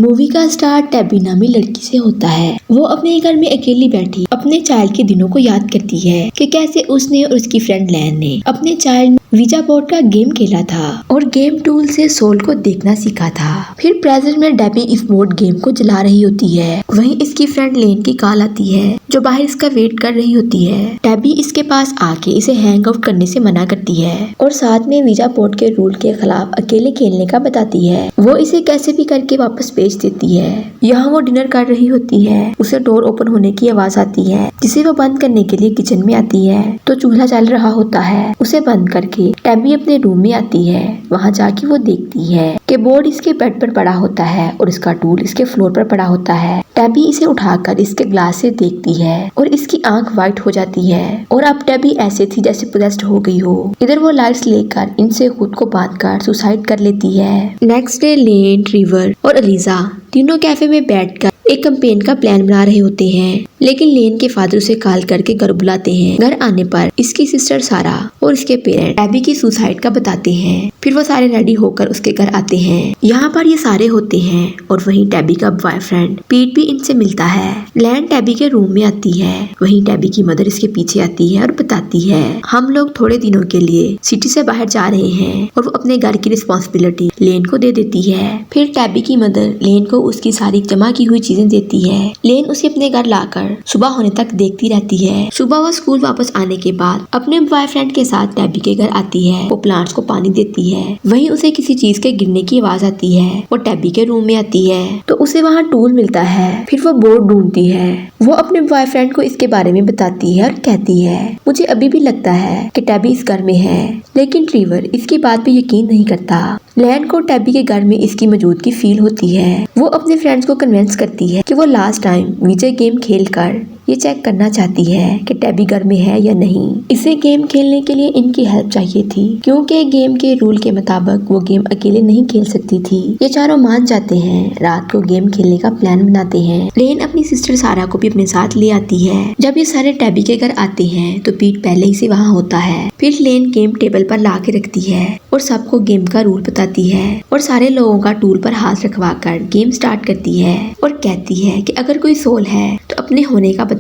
Movie का start tabby नामी लड़की से होता है। वो अपने घर में अकेली बैठी अपने चाइल्ड के दिनों को याद करती है कि कैसे उसने और उसकी फ्रेंड लैन ने अपने चाइल्ड वीजा बोर्ड का गेम खेला था और गेम टूल से सोल को देखना सीखा था। फिर प्रेजेंट में डेबी इस बोर्ड गेम को चला रही होती है। वहीं इसकी फ्रेंड लेन की कॉल आती है जो बाहर इसका वेट कर रही होती है। डेबी इसके पास आके इसे हैंग आउट करने से मना करती है और साथ में वीजा बोर्ड के रूल के खिलाफ अकेले खेलने का बताती है। वो इसे कैसे भी करके वापस भेज देती है। यहाँ वो डिनर कर रही होती है। उसे डोर ओपन होने की आवाज आती है जिसे वो बंद करने के लिए किचन में आती है तो चूल्हा चल रहा होता है। उसे बंद करके टैबी अपने रूम में आती है। वहाँ जाके वो देखती है कि बोर्ड इसके बेड पर पड़ा होता है और इसका टूल इसके फ्लोर पर पड़ा होता है। टैबी इसे उठाकर इसके ग्लास से देखती है और इसकी आंख वाइट हो जाती है और अब टैबी ऐसे थी जैसे पोजेस्ड हो गई हो। इधर वो लाइट्स लेकर इनसे खुद को बांधकर सुसाइड कर लेती है। नेक्स्ट डे लेन, ट्रिवर और एलिजा तीनों कैफे में बैठकर एक कैंपेन का प्लान बना रहे होते हैं, लेकिन लेन के फादर उसे कॉल करके घर बुलाते हैं। घर आने पर इसकी सिस्टर सारा और इसके पेरेंट टैबी की सुसाइड का बताते हैं। फिर वो सारे रेडी होकर उसके घर आते हैं। यहाँ पर ये सारे होते हैं और वहीं टैबी का बॉयफ्रेंड पीट भी इनसे मिलता है। लैन टैबी के रूम में आती है। वहीं टैबी की मदर इसके पीछे आती है और बताती है हम लोग थोड़े दिनों के लिए सिटी से बाहर जा रहे हैं और वो अपने घर की रिस्पॉन्सिबिलिटी लेन को दे देती है। फिर टैबी की मदर लेन को उसकी सारी जमा की हुई चीजें देती है। लेन उसे अपने घर लाकर सुबह होने तक देखती रहती है। सुबह वो स्कूल वापस आने के बाद अपने बॉयफ्रेंड के साथ टैबी के घर आती है। वो प्लांट्स को पानी देती है। वहीं उसे किसी चीज के गिरने की आवाज आती है। वो टैबी के रूम में आती है तो उसे वहाँ टूल मिलता है। फिर वो बोर्ड ढूंढती है। वो अपने बॉयफ्रेंड को इसके बारे में बताती है और कहती है मुझे अभी भी लगता है कि टैबी इस घर में है, लेकिन ट्रिवर इसकी बात पे यकीन नहीं करता। लैन को टैबी के घर में इसकी मौजूदगी फील होती है। वो अपने फ्रेंड्स को कन्विंस करती है कि वो लास्ट टाइम विजय गेम खेलकर ये चेक करना चाहती है कि टैबी घर में है या नहीं। इसे गेम खेलने के लिए इनकी हेल्प चाहिए थी क्योंकि गेम के रूल के मुताबिक वो गेम अकेले नहीं खेल सकती थी। ये चारों मान जाते हैं। रात को गेम खेलने का प्लान बनाते हैं। लेन अपनी सिस्टर सारा को भी अपने साथ ले आती है। जब ये सारे टैबी के घर आते हैं तो पीट पहले ही से वहाँ होता है। फिर लेन गेम टेबल पर ला के रखती है और सबको गेम का रूल बताती है और सारे लोगों का टूल पर हाथ रखवा कर गेम स्टार्ट करती है और कहती है कि अगर कोई सोल है तो अपने होने का बताए।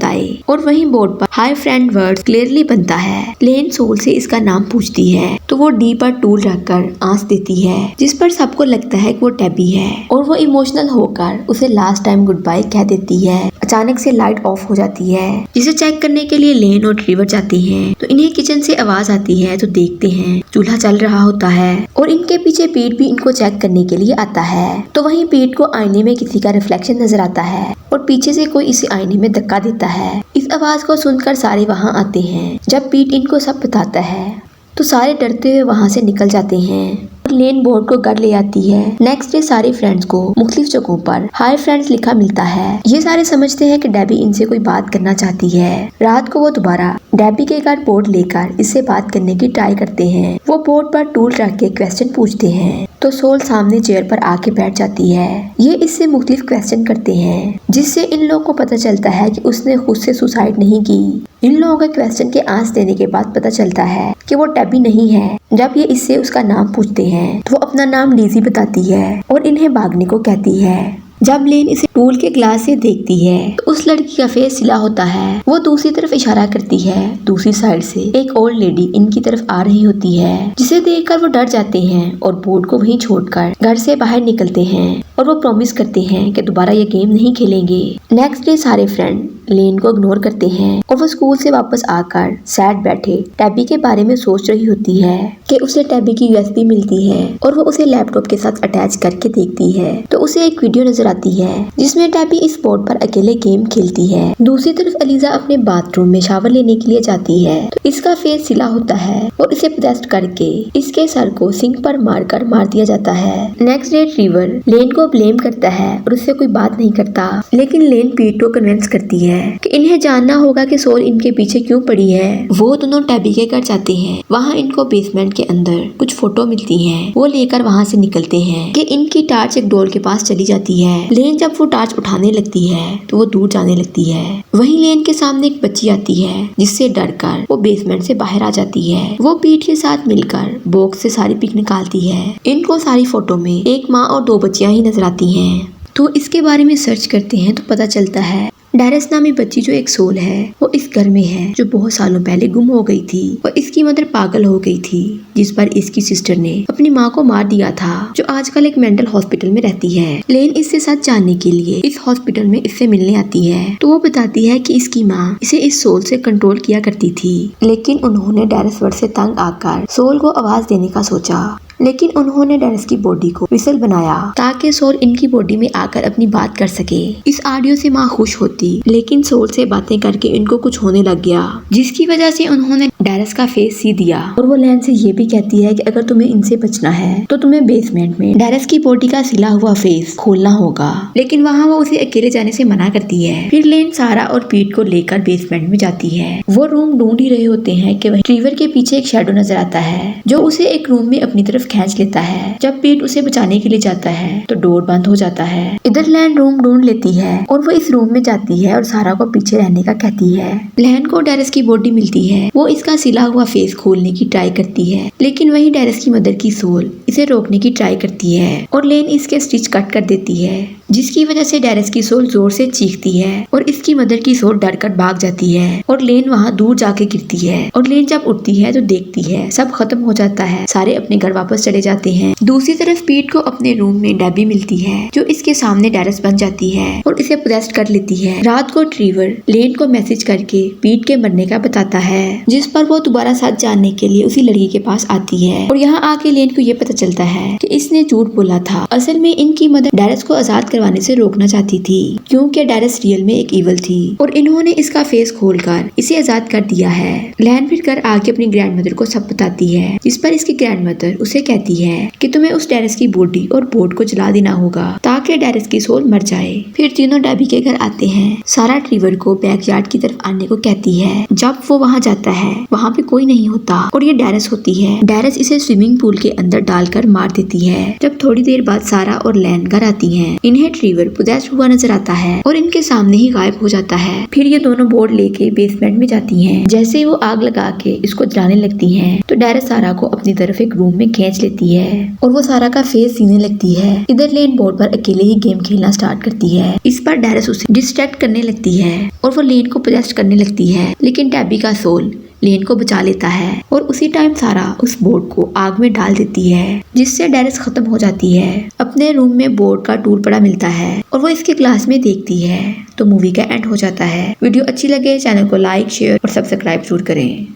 और वहीं बोर्ड पर हाई फ्रेंड वर्ड क्लियरली बनता है। लेन सोल से इसका नाम पूछती है तो वो डी पर टूल रखकर आंस देती है जिस पर सबको लगता है कि वो टैबी है और वो इमोशनल होकर उसे लास्ट टाइम गुड बाय कह देती है। अचानक से लाइट ऑफ हो जाती है जिसे चेक करने के लिए लेन और ट्रिवर जाते हैं तो इन्हें किचन से आवाज आती है तो देखते हैं चूल्हा चल रहा होता है और इनके पीछे पीट भी इनको चेक करने के लिए आता है। तो वहीं पीट को आईने में किसी का रिफ्लेक्शन नजर आता है और पीछे से कोई इसे आईने में धक्का देता है। इस आवाज को सुनकर सारे वहां आते हैं। जब पीट इनको सब बताता है तो सारे डरते हुए वहां से निकल जाते हैं और लेन बोर्ड को घर ले आती है। नेक्स्ट डे सारे फ्रेंड्स को मुख्तलिफ जगहों पर हाय फ्रेंड्स लिखा मिलता है। ये सारे समझते हैं कि डेबी इनसे कोई बात करना चाहती है। रात को वो दोबारा डेबी के घर बोर्ड लेकर इससे बात करने की ट्राई करते हैं। वो बोर्ड पर टूल रख के क्वेश्चन पूछते हैं तो सोल सामने चेयर पर आके बैठ जाती है। ये इससे मुख्तलिफ क्वेश्चन करते हैं जिससे इन लोगों को पता चलता है कि उसने खुद से सुसाइड नहीं की। इन लोगों के क्वेश्चन के आंसर देने के बाद पता चलता है कि वो टैबी नहीं है। जब ये इससे उसका नाम पूछते हैं तो वो अपना नाम डीजी बताती है और इन्हें भागने को कहती है। जब लेन इसे टूल के ग्लास से देखती है तो उस लड़की का फेस सिला होता है। वो दूसरी तरफ इशारा करती है। दूसरी साइड से एक ओल्ड लेडी इनकी तरफ आ रही होती है जिसे देखकर वो डर जाते हैं और बोर्ड को वहीं छोड़कर घर से बाहर निकलते हैं और वो प्रॉमिस करते हैं कि दोबारा ये गेम नहीं खेलेंगे। नेक्स्ट डे सारे फ्रेंड लेन को इग्नोर करते हैं और वो स्कूल से वापस आकर सैड बैठे टैबी के बारे में सोच रही होती है कि उसे टैबी की यूएसबी मिलती है और वो उसे लैपटॉप के साथ अटैच करके देखती है तो उसे एक वीडियो नजर आती है जिसमें टैबी इस बोर्ड पर अकेले गेम खेलती है। दूसरी तरफ एलिजा अपने बाथरूम में शावर लेने के लिए जाती है तो इसका फेस सिला होता है और इसे पोजेस्ट करके इसके सर को सिंक पर मारकर मार दिया जाता है। नेक्स्ट डे ट्रिवर लेन को ब्लेम करता है और उससे कोई बात नहीं करता, लेकिन लेन पीट को कन्विंस करती है कि इन्हें जानना होगा कि सोल इनके पीछे क्यों पड़ी है। वो दोनों टैबी के घर जाते हैं। वहाँ इनको बेसमेंट के अंदर कुछ फोटो मिलती हैं। वो लेकर वहाँ से निकलते हैं कि इनकी टार्च एक डोर के पास चली जाती है। लेन जब वो टार्च उठाने लगती है तो वो दूर जाने लगती है। वहीं लेन के सामने एक बच्ची आती है जिससे डरकर वो बेसमेंट से बाहर आ जाती है। वो पीट के साथ मिलकर बॉक्स से सारी पिक निकालती है। इनको सारी फोटो में एक माँ और दो बच्चियां ही नजर आती हैं। तो इसके बारे में सर्च करते हैं तो पता चलता है डायरस नामी बच्ची जो एक सोल है वो इस घर में है जो बहुत सालों पहले गुम हो गई थी और इसकी मदर पागल हो गई थी, जिस पर इसकी सिस्टर ने अपनी माँ को मार दिया था, जो आजकल एक मेंटल हॉस्पिटल में रहती है। लेन इससे सच जानने के लिए इस हॉस्पिटल में इससे मिलने आती है तो वो बताती है कि इसकी माँ इसे इस सोल से कंट्रोल किया करती थी, लेकिन उन्होंने डायरस वर्ड से तंग आकर सोल को आवाज देने का सोचा, लेकिन उन्होंने डायरस की बॉडी को विसल बनाया ताकि सोल इनकी बॉडी में आकर अपनी बात कर सके। इस ऑडियो से माँ खुश होती, लेकिन सोल से बातें करके इनको कुछ होने लग गया, जिसकी वजह से उन्होंने डायरस का फेस सी दिया और वो लैन से ये भी कहती है कि अगर तुम्हें इनसे बचना है तो तुम्हें बेसमेंट में डायरस की बॉडी का सिला हुआ फेस खोलना होगा, लेकिन वहाँ वो उसे अकेले जाने से मना करती है। फिर लेन सारा और पीट को लेकर बेसमेंट में जाती है। वो रूम ढूंढ ही रहे होते हैं कि वहीं ट्रीवर के पीछे एक शैडो नजर आता है जो उसे एक रूम में अपनी तरफ खींच लेता है। जब पीट उसे बचाने के लिए जाता है तो डोर बंद हो जाता है। इधर लैन रूम ढूंढ लेती है और वो इस रूम में जाती है और सारा को पीछे रहने का कहती है। लैन को डायरस की बॉडी मिलती है, वो इसका सिला हुआ फेस खोलने की ट्राई करती है, लेकिन वही डायरस की मदर की सोल इसे रोकने की ट्राई करती है और लेन इसके स्टिच कट कर देती है, जिसकी वजह से डायरस की सोल जोर से चीखती है और इसकी मदर की सोल डरकर भाग जाती है और लेन वहाँ दूर जाके गिरती है। और लेन जब उठती है तो देखती है सब खत्म हो जाता है, सारे अपने घर वापस चले जाते हैं। दूसरी तरफ पीट को अपने रूम में डेबी मिलती है जो इसके सामने डायरस बन जाती है और इसे पोजेस्ट कर लेती है। रात को ट्रीवर लेन को मैसेज करके पीट के मरने का बताता है, जिस पर वो दोबारा सच जानने के लिए उसी लड़की के पास आती है और यहाँ आके लेन को ये पता चलता है कि इसने झूठ बोला था। असल में इनकी मदर डायरस को आजाद करवाने से रोकना चाहती थी, क्योंकि डायरस रियल में एक इवल थी और इन्होंने इसका फेस खोलकर इसे आजाद कर दिया है। लैन फिर घर आके अपनी ग्रैंडमदर को सब बताती है, जिस पर इसकी ग्रैंडमदर उसे कहती है कि तुम्हें उस डायरस की बॉडी और बोट को जला देना होगा ताकि डायरस की सोल मर जाए। फिर तीनों डेबी के घर आते हैं। सारा ट्रीवर को बैकयार्ड की तरफ आने को कहती है। जब वो वहाँ जाता है वहाँ पे कोई नहीं होता और ये डायरस होती है। डायरस इसे स्विमिंग पूल के अंदर डालकर मार देती है। जब थोड़ी देर बाद सारा और लैन घर आती हैं, इन्हें ट्रीवर पोजेस्ड हुआ नजर आता है और इनके सामने ही गायब हो जाता है। फिर ये दोनों बोर्ड लेके बेसमेंट में जाती हैं। जैसे ही वो आग लगा के इसको जलाने लगती हैं तो डायरस सारा को अपनी तरफ एक रूम में खींच लेती है और वो सारा का फेस सीने लगती है। इधर लेन बोर्ड पर अकेले ही गेम खेलना स्टार्ट करती है। इस पर डायरस उसे डिस्ट्रैक्ट करने लगती है और वो लेन को पोजेस्ट करने लगती है, लेकिन डेबी का सोल लेन को बचा लेता है और उसी टाइम सारा उस बोर्ड को आग में डाल देती है, जिससे डायरस खत्म हो जाती है। अपने रूम में बोर्ड का टूल पड़ा मिलता है और वो इसके क्लास में देखती है। तो मूवी का एंड हो जाता है। वीडियो अच्छी लगे चैनल को लाइक शेयर और सब्सक्राइब जरूर करें।